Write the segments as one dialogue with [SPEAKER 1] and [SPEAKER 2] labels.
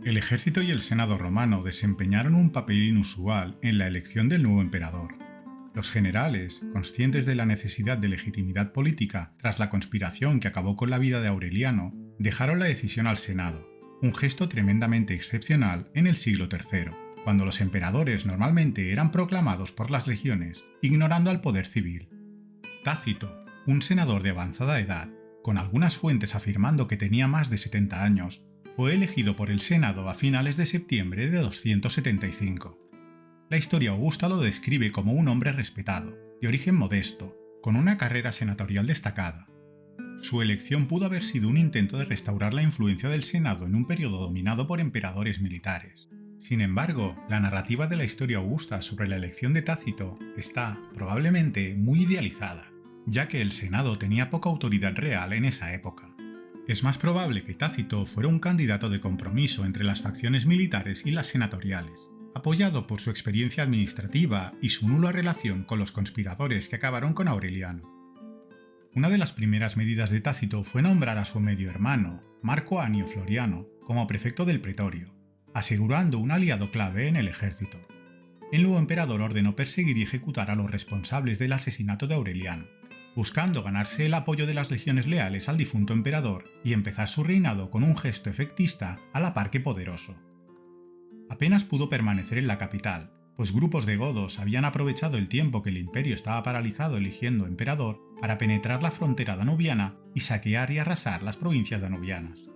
[SPEAKER 1] El ejército y el senado romano desempeñaron un papel inusual en la elección del nuevo emperador. Los generales, conscientes de la necesidad de legitimidad política tras la conspiración que acabó con la vida de Aureliano, dejaron la decisión al Senado, un gesto tremendamente excepcional en el siglo III, cuando los emperadores normalmente eran proclamados por las legiones, ignorando al poder civil. Tácito, un senador de avanzada edad, con algunas fuentes afirmando que tenía más de 70 años, fue elegido por el Senado a finales de septiembre de 275. La historia augusta lo describe como un hombre respetado, de origen modesto, con una carrera senatorial destacada. Su elección pudo haber sido un intento de restaurar la influencia del Senado en un periodo dominado por emperadores militares. Sin embargo, la narrativa de la historia augusta sobre la elección de Tácito está, probablemente, muy idealizada, ya que el Senado tenía poca autoridad real en esa época. Es más probable que Tácito fuera un candidato de compromiso entre las facciones militares y las senatoriales, apoyado por su experiencia administrativa y su nula relación con los conspiradores que acabaron con Aureliano. Una de las primeras medidas de Tácito fue nombrar a su medio hermano, Marco Annio Floriano, como prefecto del pretorio, asegurando un aliado clave en el ejército. El nuevo emperador ordenó perseguir y ejecutar a los responsables del asesinato de Aureliano, buscando ganarse el apoyo de las legiones leales al difunto emperador y empezar su reinado con un gesto efectista a la par que poderoso. Apenas pudo permanecer en la capital, pues grupos de godos habían aprovechado el tiempo que el imperio estaba paralizado eligiendo emperador para penetrar la frontera danubiana y saquear y arrasar las provincias danubianas.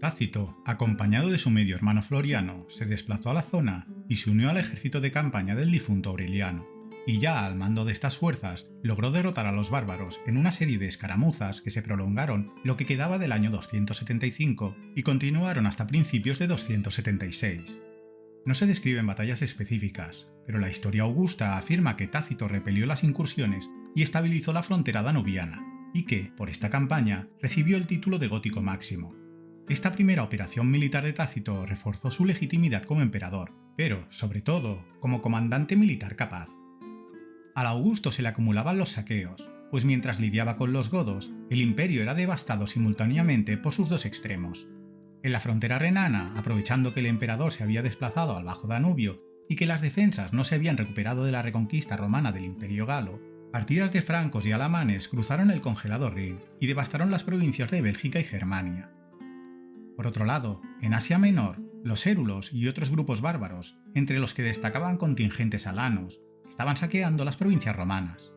[SPEAKER 1] Tácito, acompañado de su medio hermano Floriano, se desplazó a la zona y se unió al ejército de campaña del difunto Aureliano, y ya al mando de estas fuerzas logró derrotar a los bárbaros en una serie de escaramuzas que se prolongaron lo que quedaba del año 275 y continuaron hasta principios de 276. No se describen batallas específicas, pero la historia augusta afirma que Tácito repelió las incursiones y estabilizó la frontera danubiana, y que, por esta campaña, recibió el título de gótico máximo. Esta primera operación militar de Tácito reforzó su legitimidad como emperador, pero, sobre todo, como comandante militar capaz. Al Augusto se le acumulaban los saqueos, pues mientras lidiaba con los godos, el imperio era devastado simultáneamente por sus dos extremos. En la frontera renana, aprovechando que el emperador se había desplazado al Bajo Danubio y que las defensas no se habían recuperado de la reconquista romana del Imperio Galo, partidas de francos y alamanes cruzaron el congelado Rin y devastaron las provincias de Bélgica y Germania. Por otro lado, en Asia Menor, los érulos y otros grupos bárbaros, entre los que destacaban contingentes alanos, estaban saqueando las provincias romanas.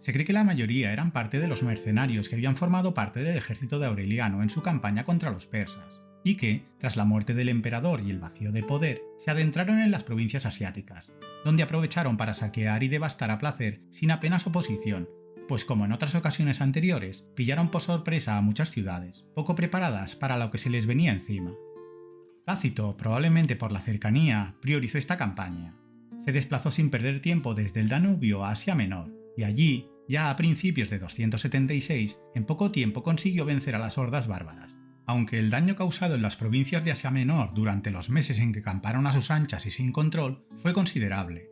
[SPEAKER 1] Se cree que la mayoría eran parte de los mercenarios que habían formado parte del ejército de Aureliano en su campaña contra los persas, y que, tras la muerte del emperador y el vacío de poder, se adentraron en las provincias asiáticas, donde aprovecharon para saquear y devastar a placer sin apenas oposición, pues como en otras ocasiones anteriores, pillaron por sorpresa a muchas ciudades, poco preparadas para lo que se les venía encima. Tácito, probablemente por la cercanía, priorizó esta campaña. Se desplazó sin perder tiempo desde el Danubio a Asia Menor, y allí, ya a principios de 276, en poco tiempo consiguió vencer a las hordas bárbaras, aunque el daño causado en las provincias de Asia Menor durante los meses en que camparon a sus anchas y sin control fue considerable.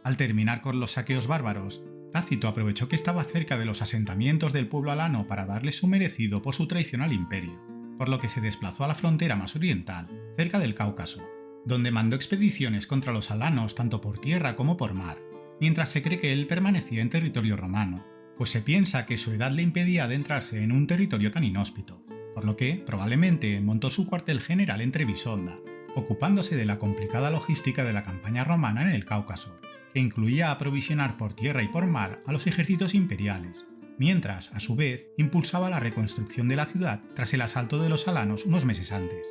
[SPEAKER 1] Al terminar con los saqueos bárbaros, Tácito aprovechó que estaba cerca de los asentamientos del pueblo alano para darle su merecido por su traición al imperio, por lo que se desplazó a la frontera más oriental, cerca del Cáucaso, donde mandó expediciones contra los alanos tanto por tierra como por mar, mientras se cree que él permanecía en territorio romano, pues se piensa que su edad le impedía adentrarse en un territorio tan inhóspito, por lo que probablemente montó su cuartel general en Trebisonda, ocupándose de la complicada logística de la campaña romana en el Cáucaso, que incluía aprovisionar por tierra y por mar a los ejércitos imperiales, mientras, a su vez, impulsaba la reconstrucción de la ciudad tras el asalto de los alanos unos meses antes.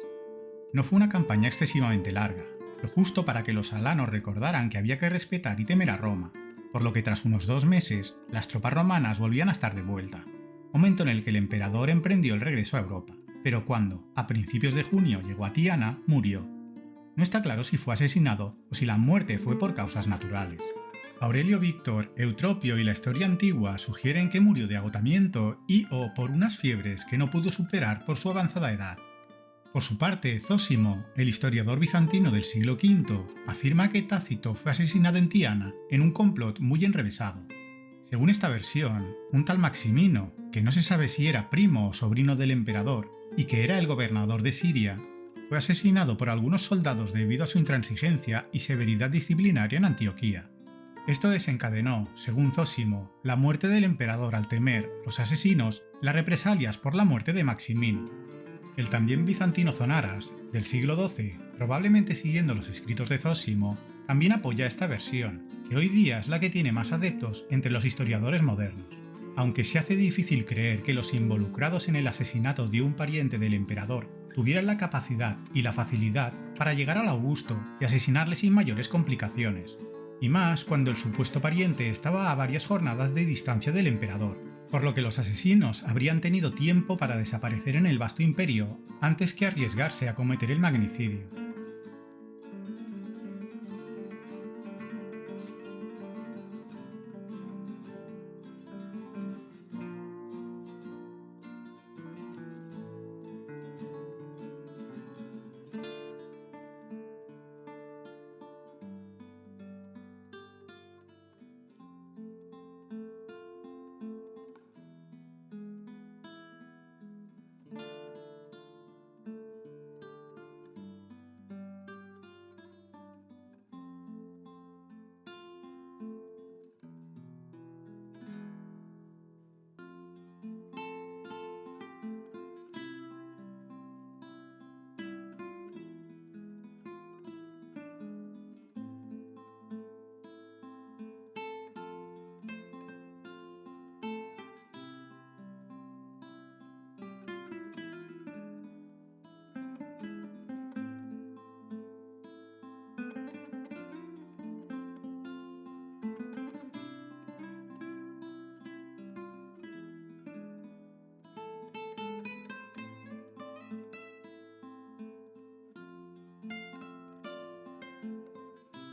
[SPEAKER 1] No fue una campaña excesivamente larga, lo justo para que los alanos recordaran que había que respetar y temer a Roma, por lo que tras unos 2 meses, las tropas romanas volvían a estar de vuelta, momento en el que el emperador emprendió el regreso a Europa, pero cuando, a principios de junio, llegó a Tiana, murió. No está claro si fue asesinado o si la muerte fue por causas naturales. Aurelio Víctor, Eutropio y la historia antigua sugieren que murió de agotamiento y o por unas fiebres que no pudo superar por su avanzada edad. Por su parte, Zósimo, el historiador bizantino del siglo V, afirma que Tácito fue asesinado en Tiana en un complot muy enrevesado. Según esta versión, un tal Maximino, que no se sabe si era primo o sobrino del emperador y que era el gobernador de Siria, fue asesinado por algunos soldados debido a su intransigencia y severidad disciplinaria en Antioquía. Esto desencadenó, según Zósimo, la muerte del emperador al temer, los asesinos, las represalias por la muerte de Maximino. El también bizantino Zonaras, del siglo XII, probablemente siguiendo los escritos de Zósimo, también apoya esta versión, que hoy día es la que tiene más adeptos entre los historiadores modernos. Aunque se hace difícil creer que los involucrados en el asesinato de un pariente del emperador tuvieran la capacidad y la facilidad para llegar al Augusto y asesinarle sin mayores complicaciones, y más cuando el supuesto pariente estaba a varias jornadas de distancia del emperador, por lo que los asesinos habrían tenido tiempo para desaparecer en el vasto imperio antes que arriesgarse a cometer el magnicidio.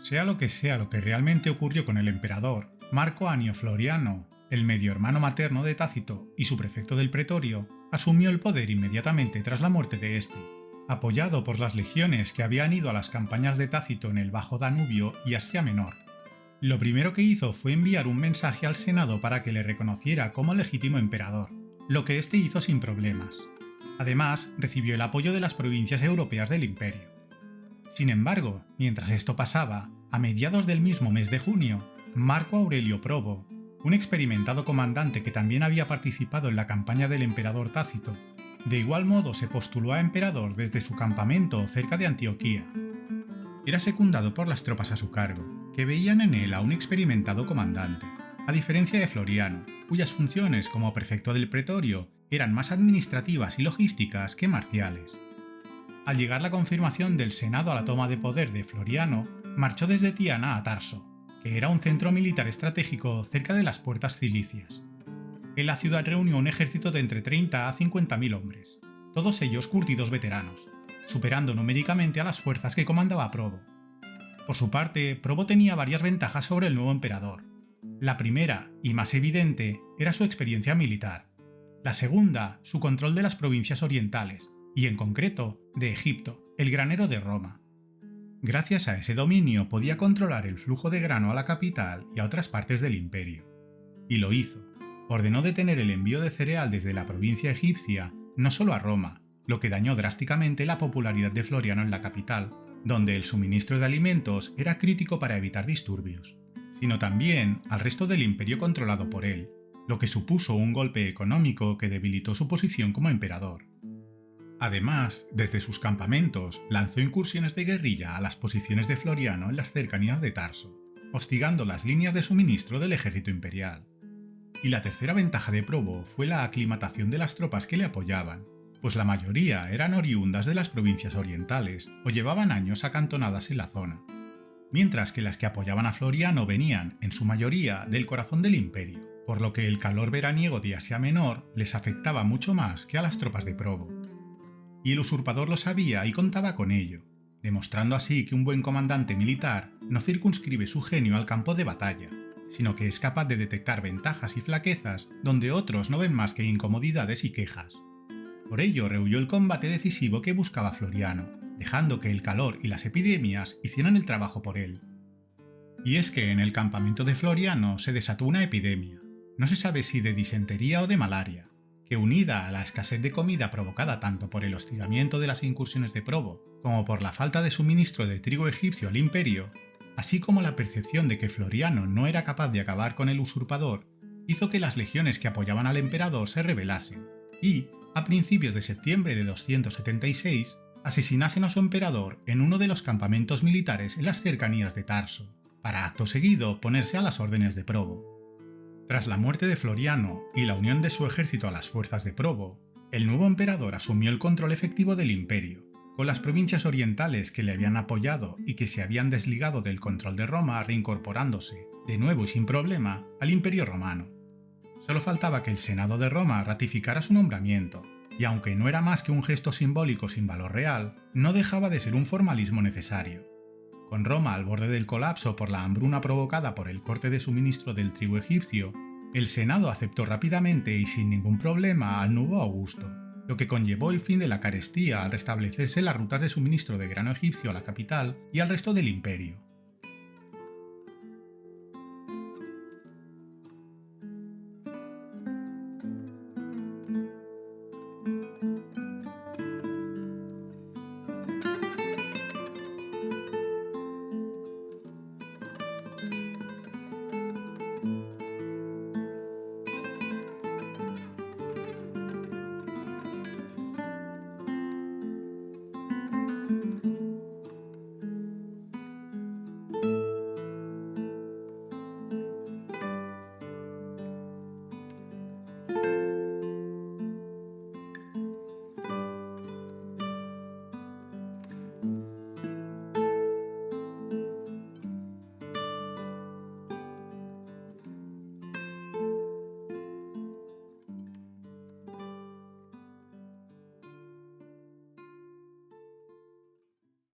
[SPEAKER 1] Sea lo que realmente ocurrió con el emperador, Marco Annio Floriano, el medio hermano materno de Tácito y su prefecto del pretorio, asumió el poder inmediatamente tras la muerte de este, apoyado por las legiones que habían ido a las campañas de Tácito en el Bajo Danubio y Asia Menor. Lo primero que hizo fue enviar un mensaje al Senado para que le reconociera como legítimo emperador, lo que éste hizo sin problemas. Además, recibió el apoyo de las provincias europeas del imperio. Sin embargo, mientras esto pasaba, a mediados del mismo mes de junio, Marco Aurelio Probo, un experimentado comandante que también había participado en la campaña del emperador Tácito, de igual modo se postuló a emperador desde su campamento cerca de Antioquía. Era secundado por las tropas a su cargo, que veían en él a un experimentado comandante, a diferencia de Floriano, cuyas funciones como prefecto del pretorio eran más administrativas y logísticas que marciales. Al llegar la confirmación del Senado a la toma de poder de Floriano, marchó desde Tiana a Tarso, que era un centro militar estratégico cerca de las puertas cilicias. En la ciudad reunió un ejército de entre 30 a 50.000 hombres, todos ellos curtidos veteranos, superando numéricamente a las fuerzas que comandaba Probo. Por su parte, Probo tenía varias ventajas sobre el nuevo emperador. La primera, y más evidente, era su experiencia militar. La segunda, su control de las provincias orientales, y en concreto, de Egipto, el granero de Roma. Gracias a ese dominio podía controlar el flujo de grano a la capital y a otras partes del imperio. Y lo hizo. Ordenó detener el envío de cereal desde la provincia egipcia, no solo a Roma, lo que dañó drásticamente la popularidad de Floriano en la capital, donde el suministro de alimentos era crítico para evitar disturbios, sino también al resto del imperio controlado por él, lo que supuso un golpe económico que debilitó su posición como emperador. Además, desde sus campamentos, lanzó incursiones de guerrilla a las posiciones de Floriano en las cercanías de Tarso, hostigando las líneas de suministro del ejército imperial. Y la tercera ventaja de Probo fue la aclimatación de las tropas que le apoyaban, pues la mayoría eran oriundas de las provincias orientales o llevaban años acantonadas en la zona, mientras que las que apoyaban a Floriano venían, en su mayoría, del corazón del imperio, por lo que el calor veraniego de Asia Menor les afectaba mucho más que a las tropas de Probo. Y el usurpador lo sabía y contaba con ello, demostrando así que un buen comandante militar no circunscribe su genio al campo de batalla, sino que es capaz de detectar ventajas y flaquezas donde otros no ven más que incomodidades y quejas. Por ello rehuyó el combate decisivo que buscaba Floriano, dejando que el calor y las epidemias hicieran el trabajo por él. Y es que en el campamento de Floriano se desató una epidemia, no se sabe si de disentería o de malaria, que unida a la escasez de comida provocada tanto por el hostigamiento de las incursiones de Probo como por la falta de suministro de trigo egipcio al imperio, así como la percepción de que Floriano no era capaz de acabar con el usurpador, hizo que las legiones que apoyaban al emperador se rebelasen y, a principios de septiembre de 276, asesinasen a su emperador en uno de los campamentos militares en las cercanías de Tarso, para acto seguido ponerse a las órdenes de Probo. Tras la muerte de Floriano y la unión de su ejército a las fuerzas de Probo, el nuevo emperador asumió el control efectivo del imperio, con las provincias orientales que le habían apoyado y que se habían desligado del control de Roma reincorporándose, de nuevo y sin problema, al imperio romano. Solo faltaba que el Senado de Roma ratificara su nombramiento, y aunque no era más que un gesto simbólico sin valor real, no dejaba de ser un formalismo necesario. Con Roma al borde del colapso por la hambruna provocada por el corte de suministro del trigo egipcio, el Senado aceptó rápidamente y sin ningún problema al nuevo Augusto, lo que conllevó el fin de la carestía al restablecerse las rutas de suministro de grano egipcio a la capital y al resto del imperio.